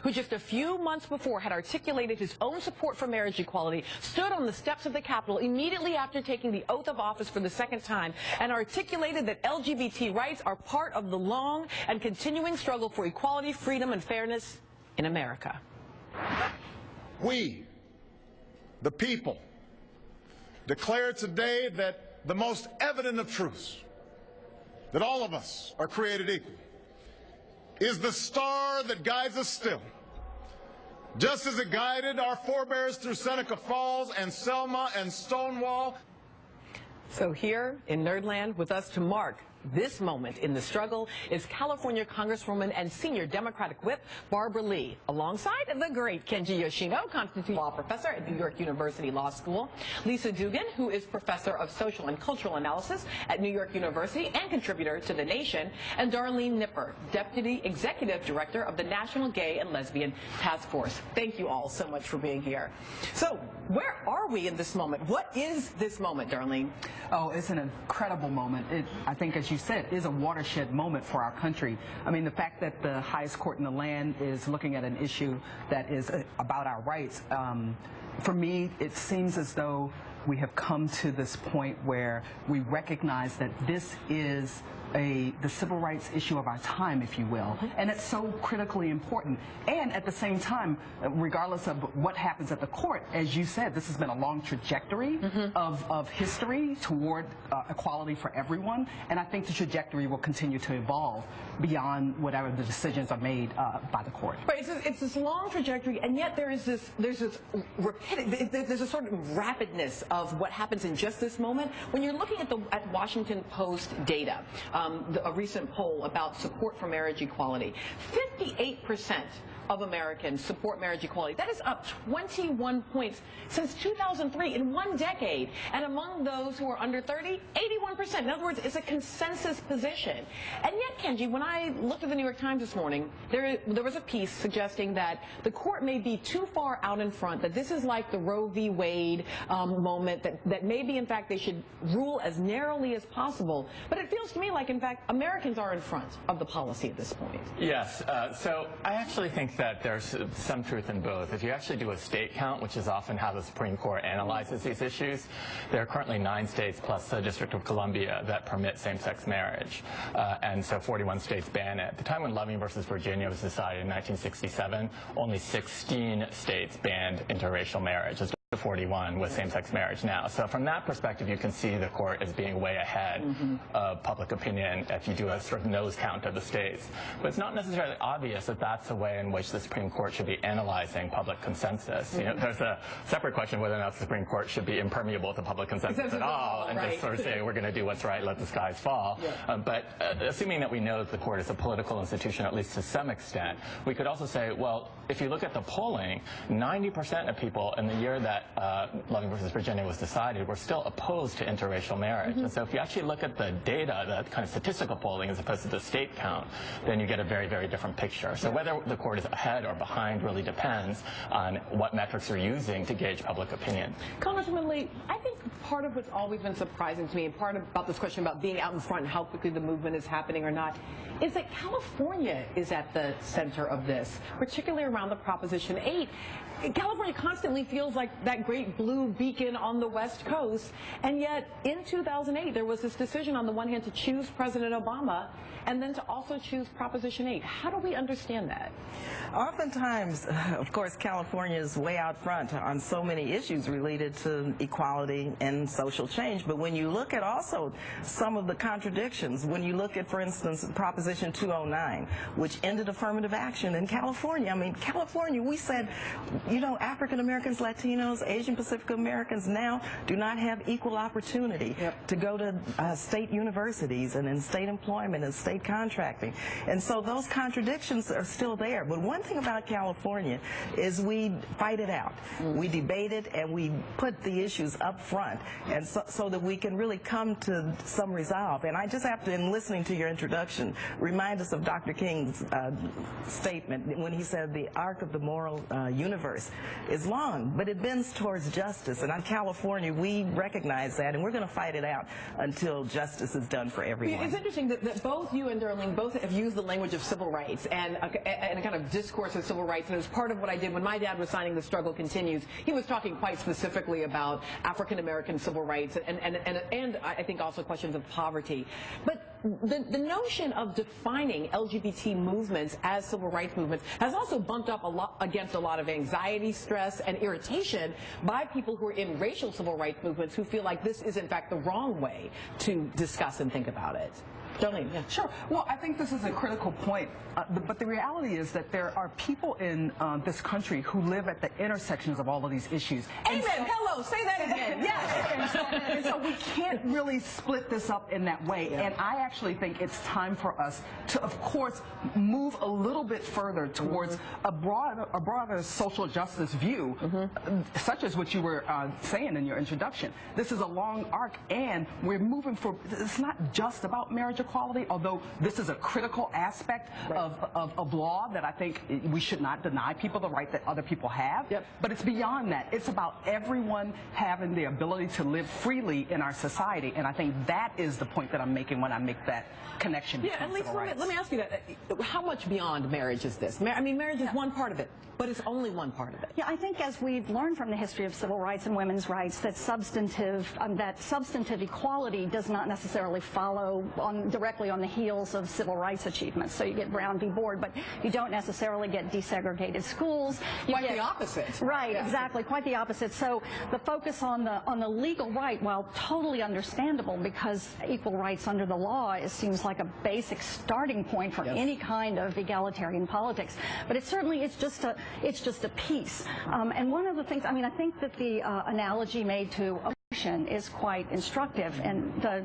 who just a few months before had articulated his own support for marriage equality, stood on the steps of the Capitol immediately after taking the oath of office for the second time and articulated that LGBT rights are part of the long and continuing struggle for equality, freedom, and fairness in America. We, the people, declare today that the most evident of truths, that all of us are created equal, is the star that guides us still, just as it guided our forebears through Seneca Falls and Selma and Stonewall. So here in Nerdland with us to mark this moment in the struggle is California Congresswoman and senior Democratic whip Barbara Lee, alongside the great Kenji Yoshino, constitutional law professor at New York University Law School, Lisa Dugan, who is professor of social and cultural analysis at New York University and contributor to The Nation, and Darlene Nipper, deputy executive director of the National Gay and Lesbian Task Force. Thank you all so much for being here. So where are we in this moment? What is this moment, Darlene? Oh, it's an incredible moment. I think, as you said, is a watershed moment for our country. I mean, the fact that the highest court in the land is looking at an issue that is about our rights, for me, it seems as though we have come to this point where we recognize that this is the civil rights issue of our time, if you will, and it's so critically important. And at the same time, regardless of what happens at the court, as you said, this has been a long trajectory of history toward equality for everyone, and I think the trajectory will continue to evolve beyond whatever the decisions are made by the court. Right, it's this long trajectory, and yet there's this rapidity, there's a sort of rapidness of what happens in just this moment. When you're looking at Washington Post data, a recent poll about support for marriage equality, 58% of Americans support marriage equality. That is up 21 points since 2003 in one decade. And among those who are under 30, 81%. In other words, it's a consensus position. And yet, Kenji, when I looked at the New York Times this morning, there was a piece suggesting that the court may be too far out in front, that this is like the Roe v. Wade moment, that maybe, in fact, they should rule as narrowly as possible. But it feels to me like, in fact, Americans are in front of the policy at this point. Yes. So I actually think that there's some truth in both. If you actually do a state count, which is often how the Supreme Court analyzes these issues, there are currently 9 states plus the District of Columbia that permit same-sex marriage, and so 41 states ban it. At the time when Loving versus Virginia was decided in 1967, only 16 states banned interracial marriage. It's 41 with same-sex marriage now. So from that perspective, you can see the court as being way ahead of public opinion if you do a sort of nose count of the states. But it's not necessarily obvious that that's the way in which the Supreme Court should be analyzing public consensus. You know, there's a separate question whether or not the Supreme Court should be impermeable to public consensus at all and just sort of say, we're going to do what's right, let the skies fall. But assuming that we know that the court is a political institution, at least to some extent, we could also say, well, if you look at the polling, 90% of people in the year that Loving versus Virginia was decided were still opposed to interracial marriage. And so if you actually look at the data, the kind of statistical polling as opposed to the state count, then you get a very, very different picture. So whether the court is ahead or behind really depends on what metrics you're using to gauge public opinion. Congresswoman Lee, I think part of what's always been surprising to me, and part about this question about being out in front and how quickly the movement is happening or not, is that California is at the center of this, particularly around the Proposition 8. California constantly feels like that great blue beacon on the West Coast, and yet in 2008 there was this decision on the one hand to choose President Obama and then to also choose Proposition 8. How do we understand that? Oftentimes, of course, California is way out front on so many issues related to equality and social change. But when you look at also some of the contradictions, when you look at, for instance, Proposition 209, which ended affirmative action in California. I mean, California, we said, you know, African Americans, Latinos, Asian Pacific Americans now do not have equal opportunity to go to state universities and in state employment and state contracting. And so those contradictions are still there. But one thing about California is we fight it out. We debate it and we put the issues up front, and so that we can really come to some resolve. And I just have to, in listening to your introduction, remind us of Dr. King's statement when he said the arc of the moral universe is long, but it bends towards justice. And on California, we recognize that, and we're going to fight it out until justice is done for everyone. It's interesting that both you you and Darlene both have used the language of civil rights and a kind of discourse of civil rights, and it was part of what I did when my dad was signing The Struggle Continues. He was talking quite specifically about African-American civil rights and I think also questions of poverty. But the notion of defining LGBT movements as civil rights movements has also bumped up against a lot of anxiety, stress, and irritation by people who are in racial civil rights movements who feel like this is in fact the wrong way to discuss and think about it. Darlene, yeah. Sure. Well, I think this is a critical point, but the reality is that there are people in this country who live at the intersections of all of these issues. Amen. Hello. Say that again. Yes. And so we can't really split this up in that way. Yeah. And I actually think it's time for us to, of course, move a little bit further towards a broader social justice view, such as what you were saying in your introduction. This is a long arc, and we're moving for. It's not just about marriage equality, although this is a critical aspect of law that I think we should not deny people the right that other people have. Yep. But it's beyond that. It's about everyone having the ability to live freely in our society, and I think that is the point that I'm making when I make that connection. Yeah, and Lisa, let me ask you that. How much beyond marriage is this? I mean, marriage is one part of it, but it's only one part of it. Yeah, I think as we've learned from the history of civil rights and women's rights, that substantive equality does not necessarily follow directly on the heels of civil rights achievements. So you get Brown v. Board, but you don't necessarily get desegregated schools. Quite the opposite. Right, yeah. Exactly, quite the opposite. So the focus on the legal right, while totally understandable, because equal rights under the law seems like a basic starting point for any kind of egalitarian politics. But it's just a piece. And one of the things, I mean, I think that the analogy made to abortion is quite instructive in the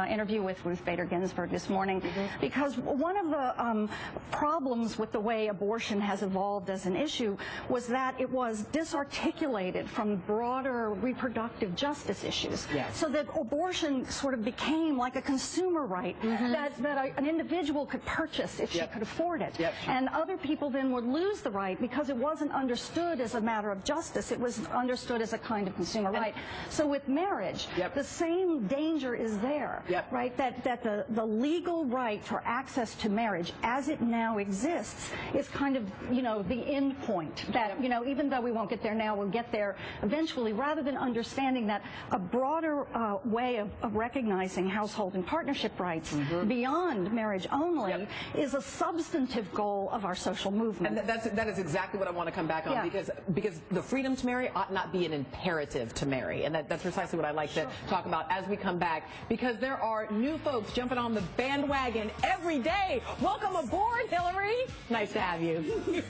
interview with Ruth Bader Ginsburg this morning, because one of the problems with the way abortion has evolved as an issue was that it was disarticulated from broader reproductive justice issues. Yes. So that abortion sort of became like a consumer right that an individual could purchase if she could afford it. Yep. And other people then would lose the right because it wasn't understood as a matter of justice. It was understood as a kind of consumer right. So with marriage, the same danger is there, right? That the legal right for access to marriage as it now exists is kind of, the end point that, even though we won't get there now, we'll get there eventually, rather than understanding that a broader way of recognizing household and partnership rights beyond marriage only is a substantive goal of our social movement. And that is exactly what I want to come back on, because the freedom to marry ought not be an imperative to marry, and that's precisely what I like to talk about as we come back, because there are new folks jumping on the bandwagon every day. Welcome aboard, Hillary. Nice to have you.